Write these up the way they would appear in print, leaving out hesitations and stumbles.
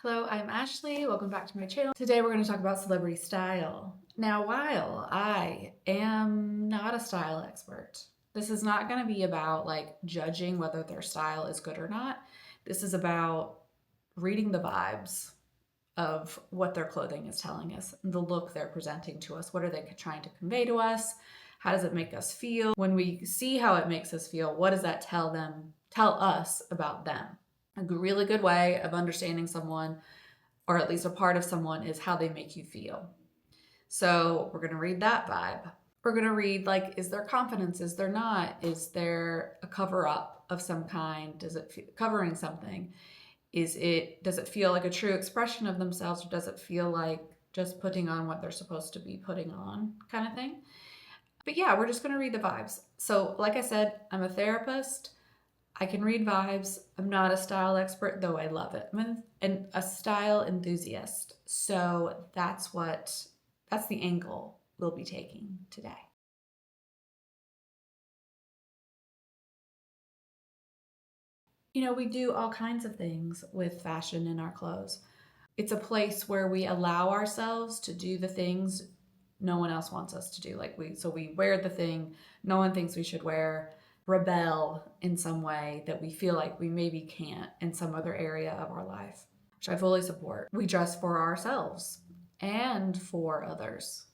Hello, I'm Ashley. Welcome back to my channel. Today we're going to talk about celebrity style. Now, while I am not a style expert, this is not going to be about like judging whether their style is good or not. This is about reading the vibes of what their clothing is telling us, the look they're presenting to us. What are they trying to convey to us? How does it make us feel? When we see how it makes us feel, what does that tell us about them? A really good way of understanding someone, or at least a part of someone, is how they make you feel. So we're going to read that vibe. We're going to read, like, is there confidence? Is there not? Is there a cover up of some kind? Does it feel covering something? Does it feel like a true expression of themselves, or does it feel like just putting on what they're supposed to be putting on, kind of thing? But yeah, we're just going to read the vibes. So like I said, I'm a therapist. I can read vibes. I'm not a style expert, though I love it. I'm a style enthusiast. So that's the angle we'll be taking today. You know, we do all kinds of things with fashion in our clothes. It's a place where we allow ourselves to do the things no one else wants us to do. So we wear the thing no one thinks we should wear, rebel in some way that we feel like we maybe can't in some other area of our life, which I fully support. We dress for ourselves and for others.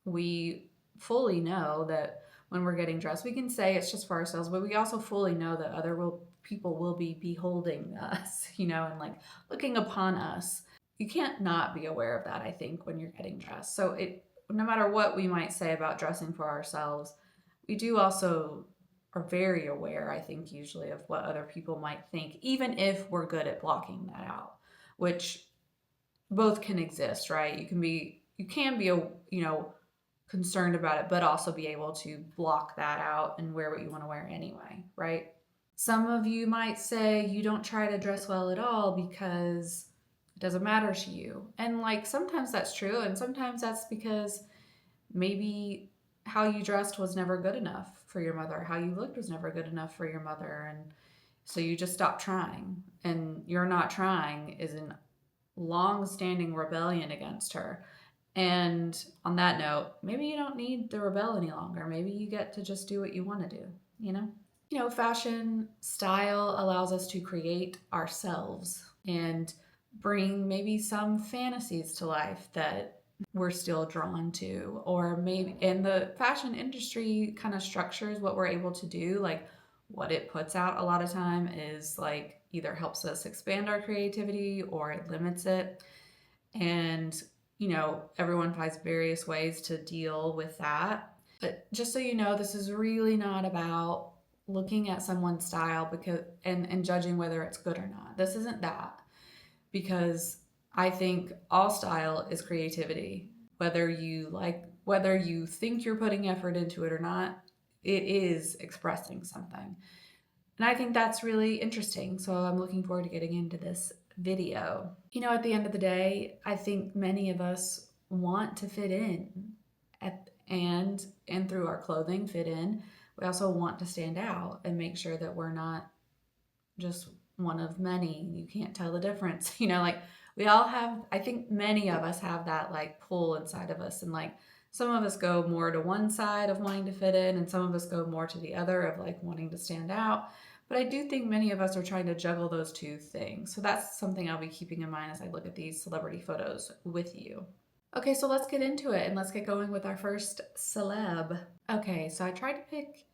We fully know that when we're getting dressed, we can say it's just for ourselves, but we also fully know that people will be beholding us, and like looking upon us. You can't not be aware of that, I think, when you're getting dressed. So no matter what we might say about dressing for ourselves, we do also are very aware, I think, usually of what other people might think, even if we're good at blocking that out, which both can exist, right? You can be concerned about it, but also be able to block that out and wear what you want to wear anyway, right? Some of you might say you don't try to dress well at all because it doesn't matter to you. And like sometimes that's true, and sometimes that's because maybe how you dressed was never good enough for your mother, how you looked was never good enough for your mother, and so you just stopped trying. And you're not trying is in long-standing rebellion against her. And on that note, maybe you don't need to rebel any longer. Maybe you get to just do what you want to do, you know? Fashion style allows us to create ourselves and bring maybe some fantasies to life that we're still drawn to, or maybe in the fashion industry kind of structures what we're able to do. Like what it puts out a lot of time is like either helps us expand our creativity or it limits it. And everyone finds various ways to deal with that. But just so you know, this is really not about looking at someone's style and judging whether it's good or not. This isn't that, because I think all style is creativity. Whether you think you're putting effort into it or not, it is expressing something. And I think that's really interesting. So I'm looking forward to getting into this video. At the end of the day, I think many of us want to fit in and through our clothing fit in. We also want to stand out and make sure that we're not just one of many. You can't tell the difference. We all have, I think many of us have that like pull inside of us, and like some of us go more to one side of wanting to fit in and some of us go more to the other of like wanting to stand out. But I do think many of us are trying to juggle those two things. So that's something I'll be keeping in mind as I look at these celebrity photos with you. Okay, so let's get into it and let's get going with our first celeb. Okay, so I tried to pick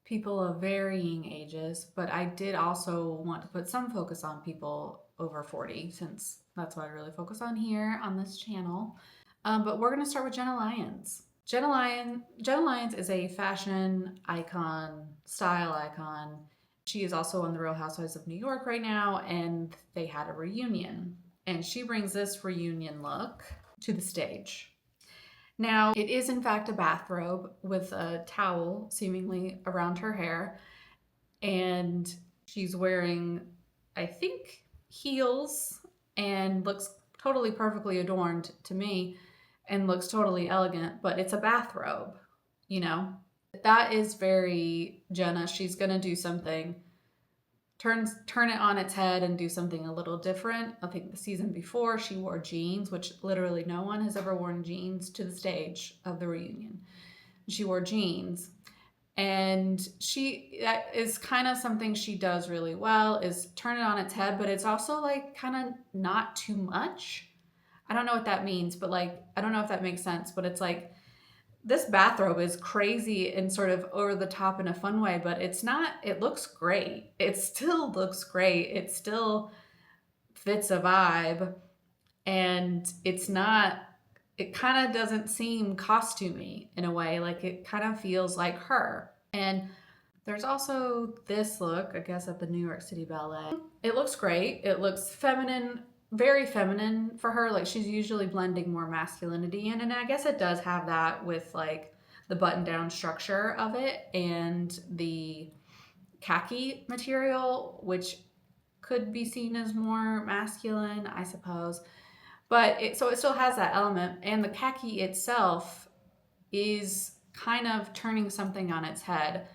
people of varying ages, but I did also want to put some focus on people over 40, since that's what I really focus on here on this channel. But we're going to start with Jenna Lyons. Jenna Lyons is a fashion icon, style icon. She is also on The Real Housewives of New York right now, and they had a reunion. And she brings this reunion look to the stage. Now, it is in fact a bathrobe with a towel seemingly around her hair, and she's wearing, I think, heels, and looks totally perfectly adorned to me and looks totally elegant, but it's a bathrobe, That is very Jenna. She's gonna do something turn it on its head and do something a little different. I think the season before she wore jeans, which literally no one has ever worn jeans to the stage of the reunion. She wore jeans, and that is kind of something she does really well, is turn it on its head, but it's also like kind of not too much. I don't know what that means, but like I don't know if that makes sense, but it's like this bathrobe is crazy and sort of over the top in a fun way, but it's not, it looks great. It still looks great. It still fits a vibe, and it's not, it kind of doesn't seem costumey in a way. Like it kind of feels like her. And there's also this look, I guess, at the New York City Ballet. It looks great. It looks feminine, very feminine for her. Like she's usually blending more masculinity in, and I guess it does have that with like the button down structure of it and the khaki material, which could be seen as more masculine, I suppose. But so it still has that element, and the khaki itself is kind of turning something on its head.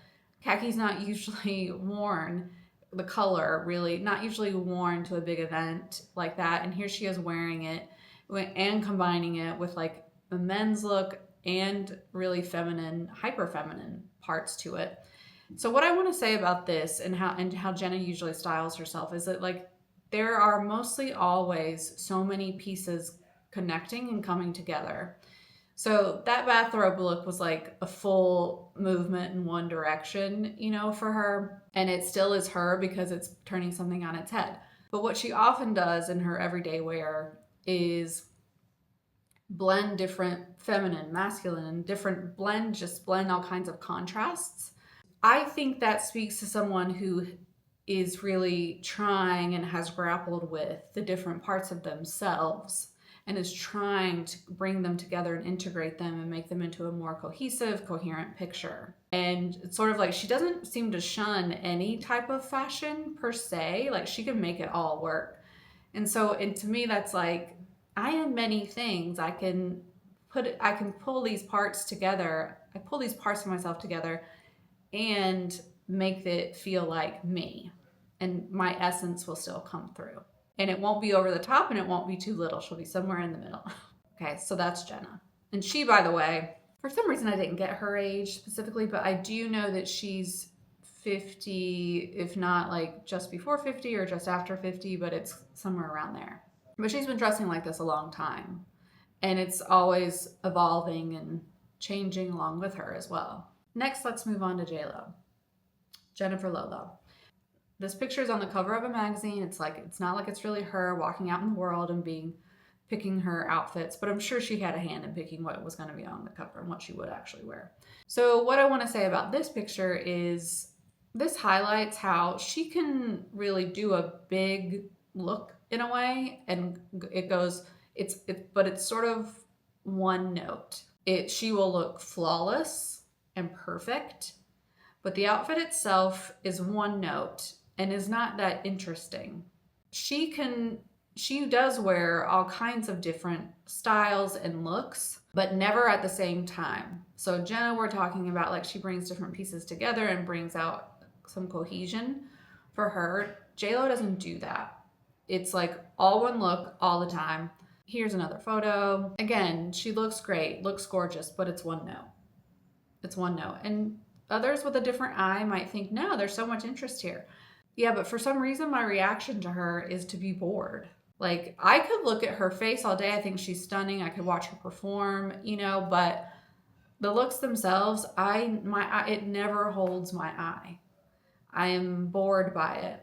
Khaki's not usually worn, the color really, not usually worn to a big event like that. And here she is wearing it and combining it with like a men's look and really feminine, hyper feminine parts to it. So what I want to say about this and how Jenna usually styles herself is that like there are mostly always so many pieces connecting and coming together. So that bathrobe look was like a full movement in one direction, for her. And it still is her because it's turning something on its head. But what she often does in her everyday wear is blend different feminine, masculine, and just blend all kinds of contrasts. I think that speaks to someone who is really trying and has grappled with the different parts of themselves and is trying to bring them together and integrate them and make them into a more cohesive, coherent picture. And it's sort of like she doesn't seem to shun any type of fashion per se. Like she can make it all work. And to me, that's like, I am many things. I can pull these parts together. I pull these parts of myself together and make it feel like me. And my essence will still come through. And it won't be over the top and it won't be too little. She'll be somewhere in the middle. Okay, so that's Jenna. And she, by the way, for some reason I didn't get her age specifically, but I do know that she's 50, if not like just before 50 or just after 50, but it's somewhere around there. But she's been dressing like this a long time. And it's always evolving and changing along with her as well. Next, let's move on to J-Lo. Jennifer Lolo. This picture is on the cover of a magazine. It's not like it's really her walking out in the world and picking her outfits, but I'm sure she had a hand in picking what was going to be on the cover and what she would actually wear. So what I want to say about this picture is this highlights how she can really do a big look in a way, and but it's sort of one note. She will look flawless and perfect, but the outfit itself is one note and is not that interesting. She does wear all kinds of different styles and looks, but never at the same time. So Jenna, we're talking about like she brings different pieces together and brings out some cohesion for her. J-Lo doesn't do that. It's like all one look all the time. Here's another photo. Again, she looks great, looks gorgeous, but it's one note. It's one note. And others with a different eye might think, no, there's so much interest here. Yeah, but for some reason, my reaction to her is to be bored. Like, I could look at her face all day. I think she's stunning. I could watch her perform, but the looks themselves, it never holds my eye. I am bored by it.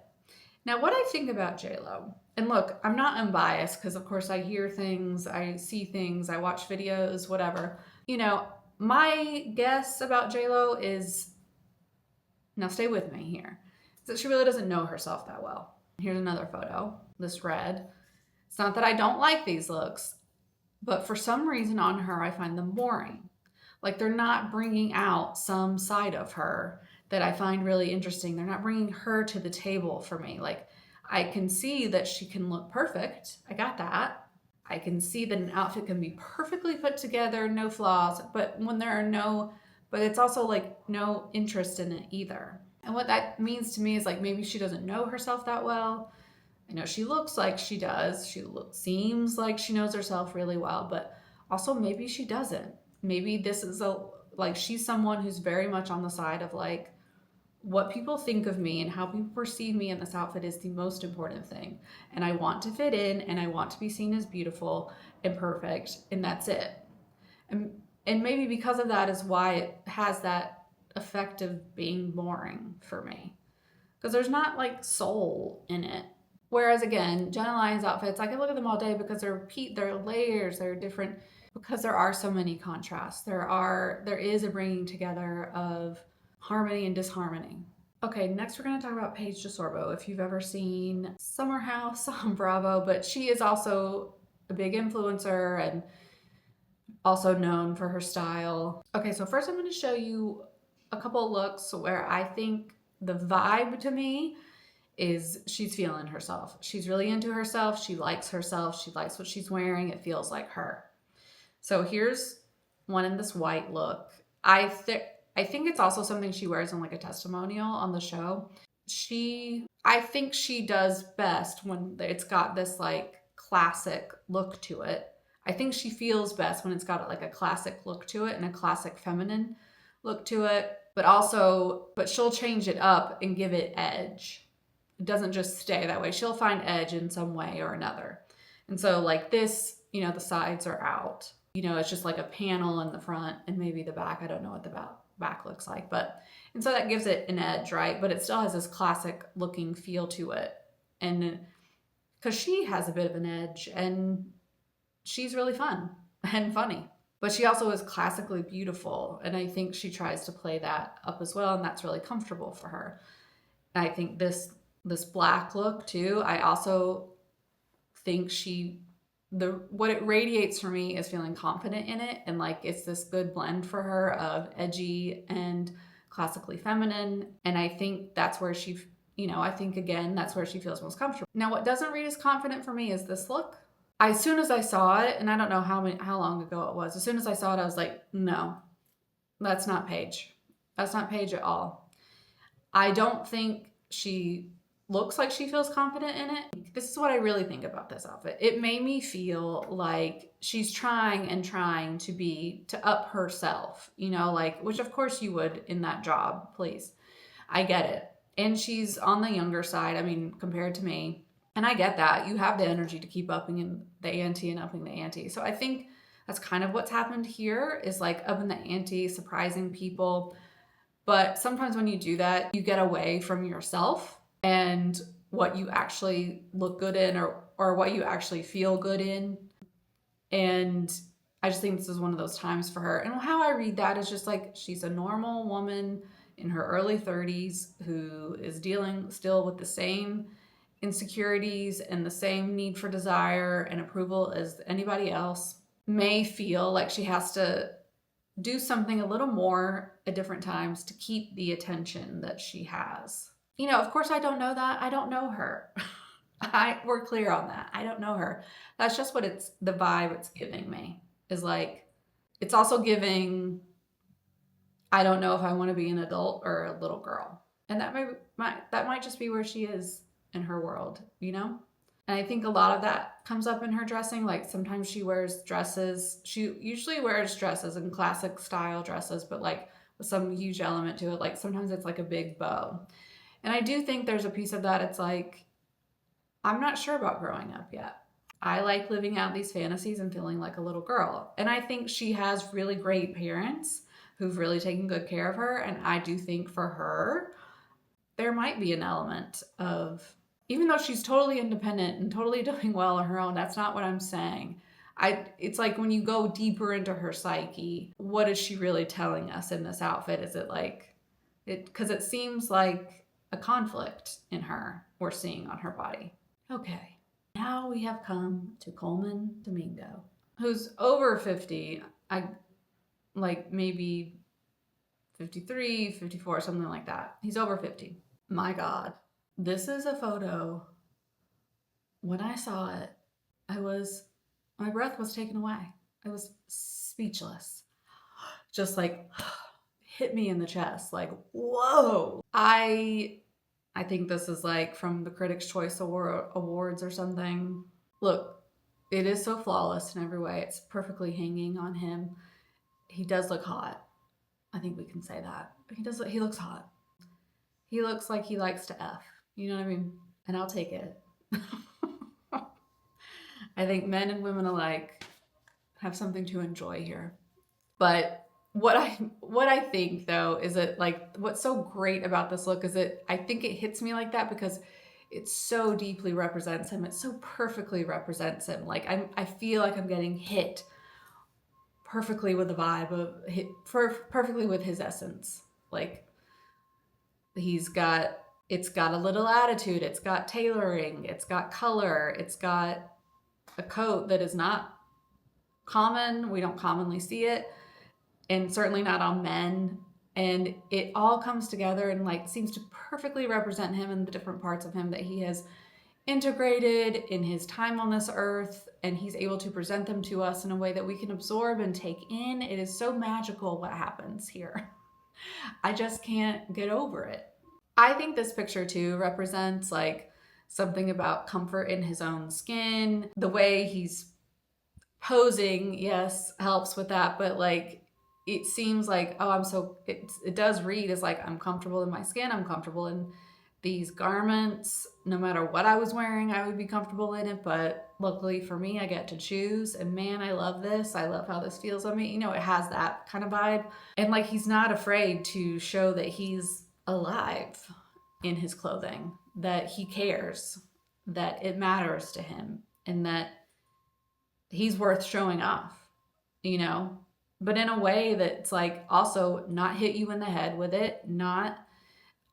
Now, what I think about J-Lo, and look, I'm not unbiased because, of course, I hear things, I see things, I watch videos, whatever. My guess about J-Lo is, now stay with me here, is that she really doesn't know herself that well. Here's another photo, this red. It's not that I don't like these looks, but for some reason on her, I find them boring. Like they're not bringing out some side of her that I find really interesting. They're not bringing her to the table for me. Like I can see that she can look perfect. I got that. I can see that an outfit can be perfectly put together, no flaws, but it's also like no interest in it either. And what that means to me is like maybe she doesn't know herself that well. I know she looks like she does. Seems like she knows herself really well, but also maybe she doesn't. Maybe this is like she's someone who's very much on the side of like what people think of me and how people perceive me in this outfit is the most important thing. And I want to fit in and I want to be seen as beautiful and perfect, and that's it. And maybe because of that is why it has that effect of being boring for me. Because there's not like soul in it. Whereas again, Jenna Lyons outfits, I can look at them all day because they're layers, they're different, because there are so many contrasts. There is a bringing together of harmony and disharmony. Okay, next we're going to talk about Paige DeSorbo. If you've ever seen Summer House on Bravo, but she is also a big influencer and also known for her style. Okay, so first I'm going to show you a couple of looks where I think the vibe to me is she's feeling herself. She's really into herself. She likes herself. She likes what she's wearing. It feels like her. So here's one in this white look. I think it's also something she wears in like a testimonial on the show. I think she does best when it's got this like classic look to it. I think she feels best when it's got like a classic look to it and a classic feminine look to it, but she'll change it up and give it edge. It doesn't just stay that way. She'll find edge in some way or another. And so like this, the sides are out. It's just like a panel in the front and maybe the back. I don't know what the back looks like, and so that gives it an edge, right? But it still has this classic looking feel to it. And because she has a bit of an edge and she's really fun and funny, but she also is classically beautiful. And I think she tries to play that up as well. And that's really comfortable for her. And I think this black look too, I also think what it radiates for me is feeling confident in it. And like, it's this good blend for her of edgy and classically feminine. And I think that's where that's where she feels most comfortable. Now, what doesn't read as confident for me is this look. As soon as I saw it, and I don't know how long ago it was, as soon as I saw it, I was like, no, that's not Paige. That's not Paige at all. I don't think she looks like she feels confident in it. This is what I really think about this outfit. It made me feel like she's trying to up herself, which of course you would in that job, please. I get it. And she's on the younger side, compared to me. And I get that. You have the energy to keep upping the ante and upping the ante. So I think that's kind of what's happened here is like upping the ante, surprising people. But sometimes when you do that, you get away from yourself and what you actually look good in or what you actually feel good in. And I just think this is one of those times for her. And how I read that is just like she's a normal woman in her early 30s who is dealing still with the same insecurities and the same need for desire and approval as anybody else, may feel like she has to do something a little more at different times to keep the attention that she has. Of course I don't know that. I don't know her. We're clear on that. I don't know her. That's just what the vibe it's giving me is like, it's also giving, I don't know if I want to be an adult or a little girl. And that might just be where she is in her world, And I think a lot of that comes up in her dressing. Like sometimes she wears dresses. She usually wears dresses and classic style dresses, but like with some huge element to it. Like sometimes it's like a big bow. And I do think there's a piece of that. It's like, I'm not sure about growing up yet. I like living out these fantasies and feeling like a little girl. And I think she has really great parents who've really taken good care of her. And I do think for her, there might be an element of, even though she's totally independent and totally doing well on her own, that's not what I'm saying. It's like when you go deeper into her psyche, what is she really telling us in this outfit? Is it like, because it seems like a conflict in her we're seeing on her body. Okay, now we have come to Coleman Domingo, who's over 50. Like maybe 53, 54, something like that. He's over 50. My God, this is a photo. When I saw it, my breath was taken away. I was speechless. Just like hit me in the chest. Like, whoa. I think this is like from the Critics' Choice Awards or something. Look, it is so flawless in every way. It's perfectly hanging on him. He does look hot. I think we can say that. He looks hot. He looks like he likes to F. You know what I mean? And I'll take it. I think men and women alike have something to enjoy here. But what I think though is that, like, what's so great about this look is that I think it hits me like that because it so deeply represents him. It so perfectly represents him. Like I feel like I'm getting hit perfectly with the vibe of perfectly with his essence. Like it's got a little attitude, it's got tailoring, it's got color, it's got a coat that is not common. We don't commonly see it, and certainly not on men. And it all comes together and like seems to perfectly represent him and the different parts of him that he has integrated in his time on this earth, and he's able to present them to us in a way that we can absorb and take in. It is so magical what happens here. I just can't get over it. I think this picture too represents like something about comfort in his own skin. The way he's posing, yes, helps with that, but like it seems like, oh, it does read as like, I'm comfortable in my skin, I'm comfortable in these garments. No matter what I was wearing, I would be comfortable in it, but luckily for me, I get to choose. And man, I love this. I love how this feels on me. You know, it has that kind of vibe. And like, he's not afraid to show that he's alive in his clothing, that he cares, that it matters to him, and that he's worth showing off, you know, but in a way that's like also not hit you in the head with it, not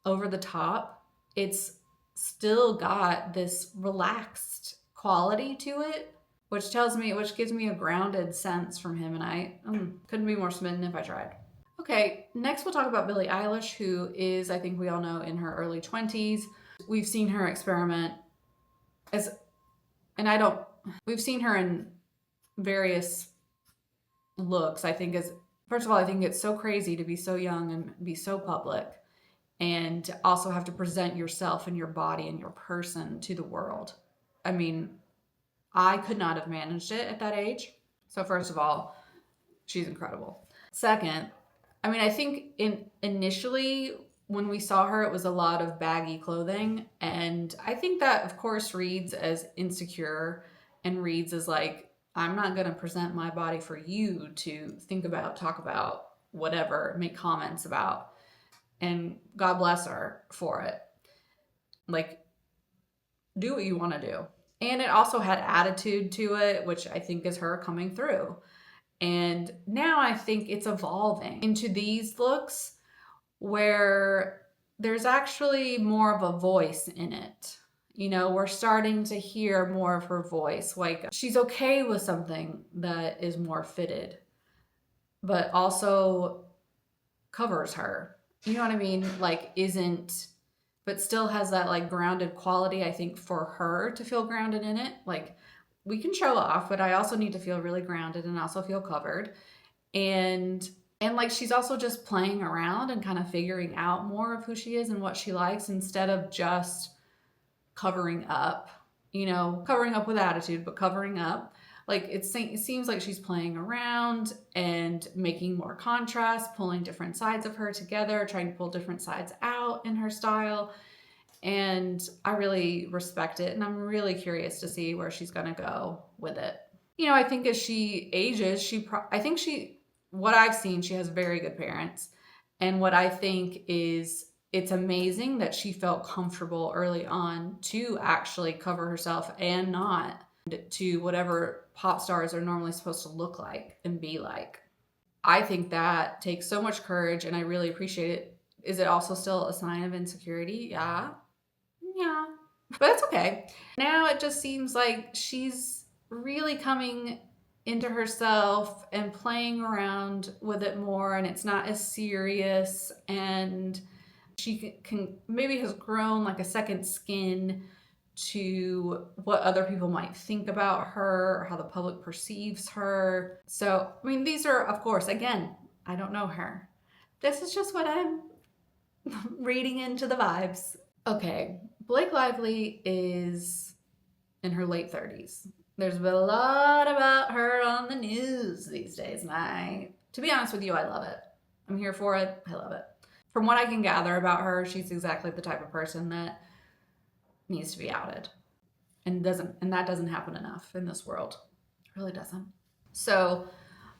over the top. It's still got this relaxed quality to it, which gives me a grounded sense from him. And I couldn't be more smitten if I tried. Okay, next we'll talk about Billie Eilish, who is, I think we all know, in her early 20s. We've seen her experiment we've seen her in various looks. First of all, I think it's so crazy to be so young and be so public, and to also have to present yourself and your body and your person to the world. I mean, I could not have managed it at that age. So first of all, she's incredible. Second, I mean, I think initially when we saw her, it was a lot of baggy clothing. And I think that, of course, reads as insecure and reads as like, I'm not going to present my body for you to think about, talk about, whatever, make comments about. And God bless her for it. Like, do what you want to do. And it also had attitude to it, which I think is her coming through. And now I think it's evolving into these looks where there's actually more of a voice in it. You know, we're starting to hear more of her voice. Like, she's okay with something that is more fitted, but also covers her. You know what I mean? Like, but still has that like grounded quality, I think, for her to feel grounded in it. Like, we can show off, but I also need to feel really grounded and also feel covered. And like, she's also just playing around and kind of figuring out more of who she is and what she likes, instead of just covering up, you know, covering up with attitude, but covering up. Like, it seems like she's playing around and making more contrast, pulling different sides of her together, trying to pull different sides out in her style. And I really respect it. And I'm really curious to see where she's going to go with it. You know, I think as she ages, what I've seen, she has very good parents. And what I think is, it's amazing that she felt comfortable early on to actually cover herself and not to whatever pop stars are normally supposed to look like and be like. I think that takes so much courage, and I really appreciate it. Is it also still a sign of insecurity? Yeah. But that's okay. Now it just seems like she's really coming into herself and playing around with it more, and it's not as serious, and she can maybe has grown like a second skin to what other people might think about her or how the public perceives her. So, I mean, these are, of course, again, I don't know her, This is just what I'm reading into the vibes. Okay, Blake Lively is in her late 30s. There's been a lot about her on the news these days, and to be honest with you, I love it. I'm here for it. I love it. From what I can gather about her, she's exactly the type of person that needs to be outed. And that doesn't happen enough in this world. It really doesn't. So,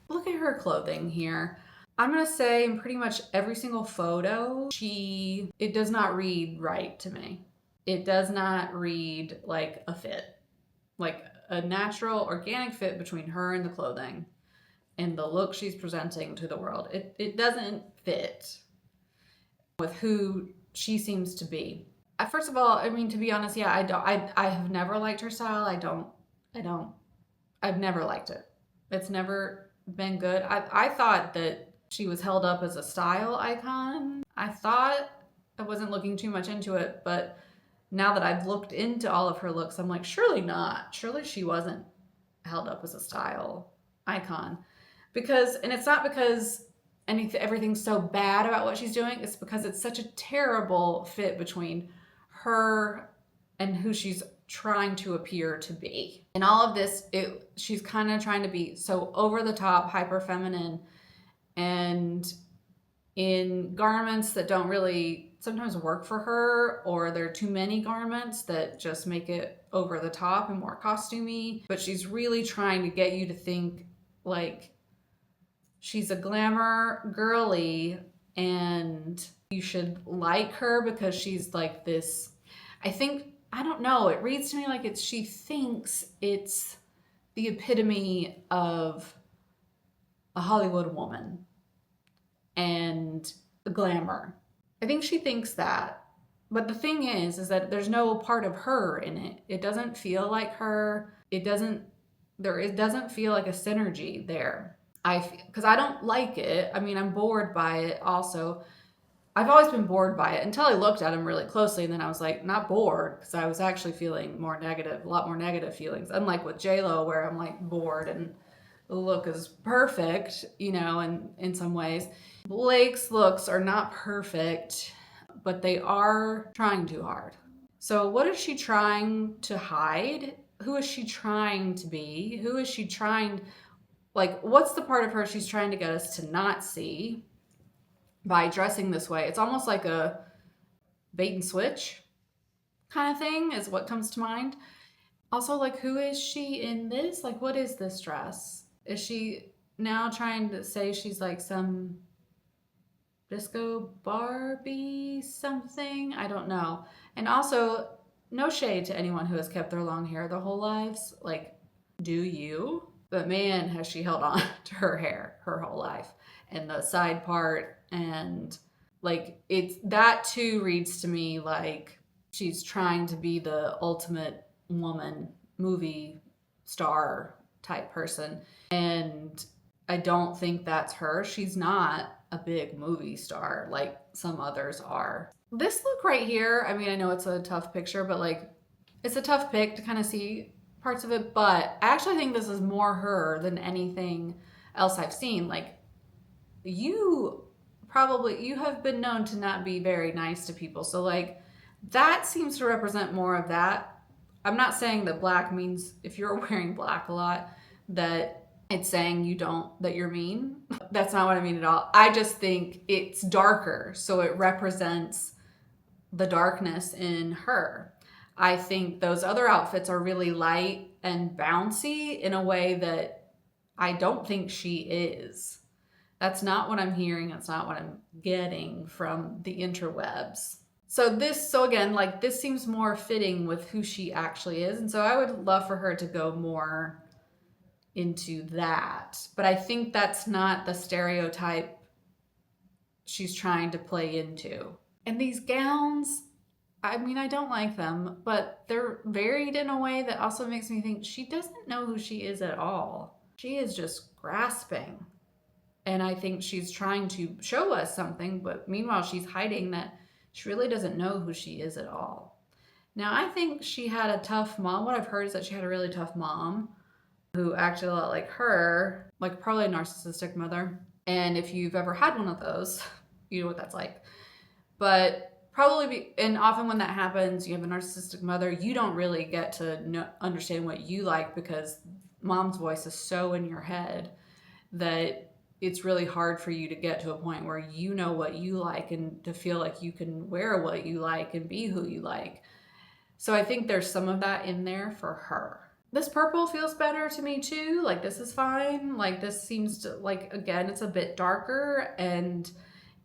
look at her clothing here. I'm gonna say in pretty much every single photo, it does not read right to me. It does not read like a fit, like a natural, organic fit between her and the clothing and the look she's presenting to the world. It doesn't fit with who she seems to be. First of all, I mean, to be honest, yeah, I have never liked her style. I've never liked it. It's never been good. I thought that she was held up as a style icon. I thought I wasn't looking too much into it, but now that I've looked into all of her looks, I'm like, surely not. Surely she wasn't held up as a style icon. And it's not because everything's so bad about what she's doing, it's because it's such a terrible fit between her and who she's trying to appear to be. In all of this, she's kind of trying to be so over the top, hyper feminine, and in garments that don't really sometimes work for her, or there are too many garments that just make it over the top and more costumey. But she's really trying to get you to think like she's a glamour girly and you should like her because she's like this. I don't know, it reads to me like she thinks it's the epitome of a Hollywood woman and glamour. I think she thinks that. But the thing is that there's no part of her in it. It doesn't feel like her. It doesn't feel like a synergy there. Because I don't like it. I mean, I'm bored by it also. I've always been bored by it until I looked at him really closely, and then I was like, not bored, because I was actually feeling a lot more negative feelings. Unlike with J-Lo, where I'm like bored and the look is perfect, and in some ways. Blake's looks are not perfect, but they are trying too hard. So what is she trying to hide? Who is she trying to be? What's the part of her she's trying to get us to not see by dressing this way? It's almost like a bait and switch kind of thing is what comes to mind. Also, who is she in this? What is this dress? Is she now trying to say she's like some disco Barbie something? I don't know. And also, no shade to anyone who has kept their long hair their whole lives. Do you? But man, has she held on to her hair her whole life. And the side part, and that too reads to me like she's trying to be the ultimate woman movie star type person. And I don't think that's her. She's not a big movie star like some others are. This look right here, I mean, I know it's a tough picture, but it's a tough pick to kind of see parts of it, but I actually think this is more her than anything else I've seen. You have been known to not be very nice to people, so that seems to represent more of that. I'm not saying that black means if you're wearing black a lot that it's saying that you're mean. That's not what I mean at all. I just think it's darker, so it represents the darkness in her. I think those other outfits are really light and bouncy in a way that I don't think she is. That's not what I'm hearing. That's not what I'm getting from the interwebs. So again, this seems more fitting with who she actually is. And so I would love for her to go more into that. But I think that's not the stereotype she's trying to play into. And these gowns, I mean, I don't like them, but they're varied in a way that also makes me think she doesn't know who she is at all. She is just grasping. And I think she's trying to show us something, but meanwhile, she's hiding that she really doesn't know who she is at all. Now, I think she had a tough mom. What I've heard is that she had a really tough mom who acted a lot like her, probably a narcissistic mother. And if you've ever had one of those, You know what that's like. But probably, and often when that happens, you have a narcissistic mother, you don't really get to understand what you like because mom's voice is so in your head that it's really hard for you to get to a point where you know what you like and to feel like you can wear what you like and be who you like. So I think there's some of that in there for her. This purple feels better to me too. Like this is fine. Like this seems to, like, again, it's a bit darker and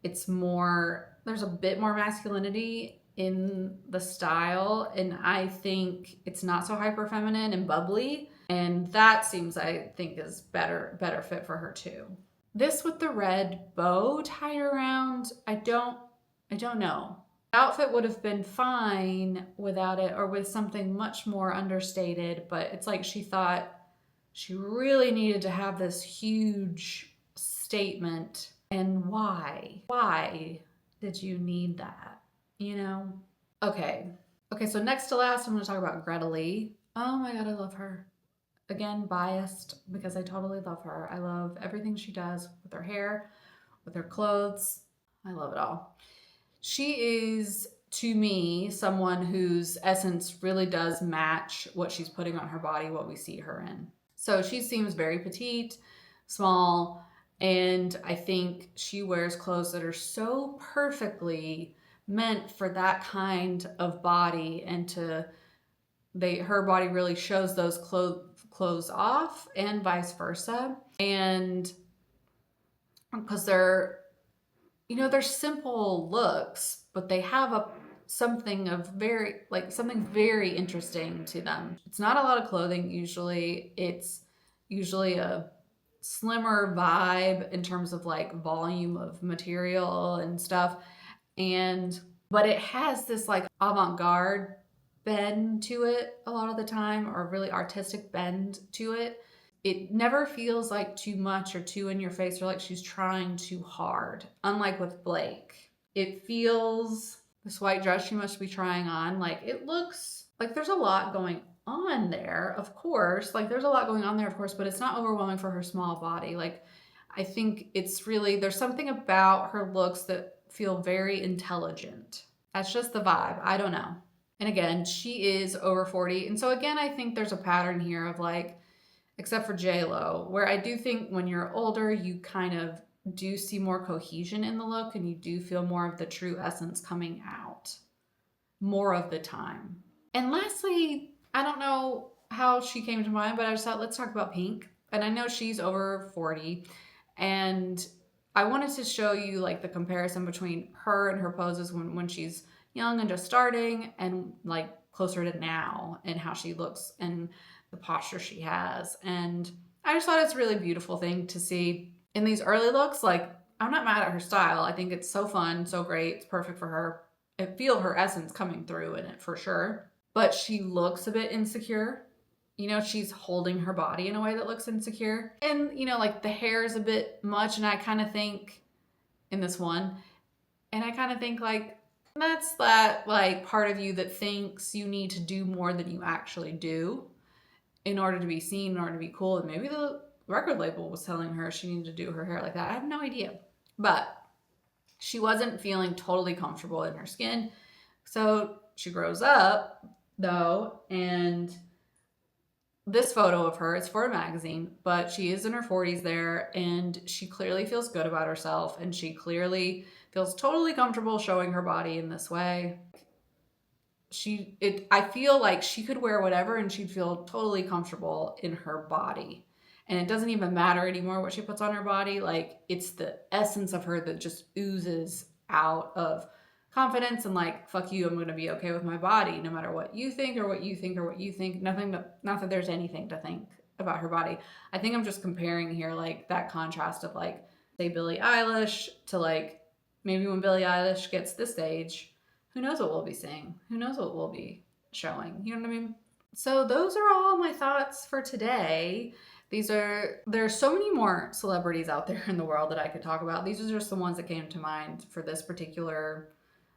it's more, there's a bit more masculinity in the style. And I think it's not so hyper feminine and bubbly. And that seems, I think, is better fit for her too. This with the red bow tied around, I don't know. Outfit would have been fine without it or with something much more understated, but it's like she thought she really needed to have this huge statement. And why? Why did you need that? You know? Okay, so next to last, I'm going to talk about Greta Lee. Oh my God, I love her. Again, biased because I totally love her. I love everything she does with her hair, with her clothes. I love it all. She is, to me, someone whose essence really does match what she's putting on her body, what we see her in. So she seems very petite, small, and I think she wears clothes that are so perfectly meant for that kind of body, and her body really shows those clothes off and vice versa. And because they're simple looks, but they have something very interesting to them. It's not a lot of clothing usually. It's usually a slimmer vibe in terms of like volume of material and stuff. But it has this like avant-garde bend to it a lot of the time, or really artistic bend to it. It never feels like too much or too in your face or like she's trying too hard. Unlike with Blake, it feels, this white dress she must be trying on, like it looks like there's a lot going on there, of course. But it's not overwhelming for her small body. Like, I think it's really, there's something about her looks that feel very intelligent. That's just the vibe. I don't know. And again, she is over 40. And so again, I think there's a pattern here of like, except for J-Lo, where I do think when you're older, you kind of do see more cohesion in the look and you do feel more of the true essence coming out more of the time. And lastly, I don't know how she came to mind, but I just thought, let's talk about Pink. And I know she's over 40, and I wanted to show you like the comparison between her and her poses when she's young and just starting, and like closer to now, and how she looks and the posture she has. And I just thought it's a really beautiful thing to see in these early looks. Like, I'm not mad at her style. I think it's so fun, so great. It's perfect for her. I feel her essence coming through in it for sure. But she looks a bit insecure. You know, she's holding her body in a way that looks insecure. And, you know, like the hair is a bit much. And I kind of think in this one, and I kind of think like, that's that like part of you that thinks you need to do more than you actually do in order to be seen, in order to be cool. And maybe the record label was telling her she needed to do her hair like that. I have no idea. But she wasn't feeling totally comfortable in her skin. So she grows up though, and this photo of her is for a magazine, but she is in her 40s there, and she clearly feels good about herself, and she feels totally comfortable showing her body in this way. I feel like she could wear whatever and she'd feel totally comfortable in her body. And it doesn't even matter anymore what she puts on her body. Like, it's the essence of her that just oozes out of confidence and like, fuck you, I'm going to be okay with my body no matter what you think or what you think or what you think. Not that there's anything to think about her body. I think I'm just comparing here like that contrast of like, say, Billie Eilish to like, maybe when Billie Eilish gets this stage, who knows what we'll be seeing? Who knows what we'll be showing? You know what I mean? So those are all my thoughts for today. There are so many more celebrities out there in the world that I could talk about. These are just the ones that came to mind for this particular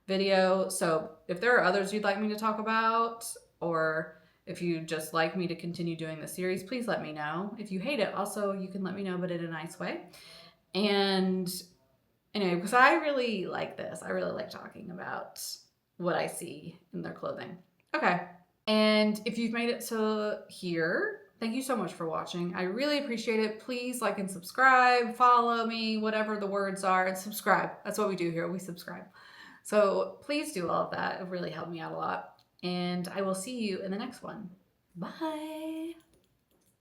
video. So if there are others you'd like me to talk about, or if you just like me to continue doing the series, please let me know. If you hate it, also, you can let me know, but in a nice way. And Anyway, because I really like this. I really like talking about what I see in their clothing. Okay. And if you've made it to here, thank you so much for watching. I really appreciate it. Please like and subscribe, follow me, whatever the words are, and subscribe. That's what we do here. We subscribe. So please do all of that. It really helped me out a lot. And I will see you in the next one. Bye.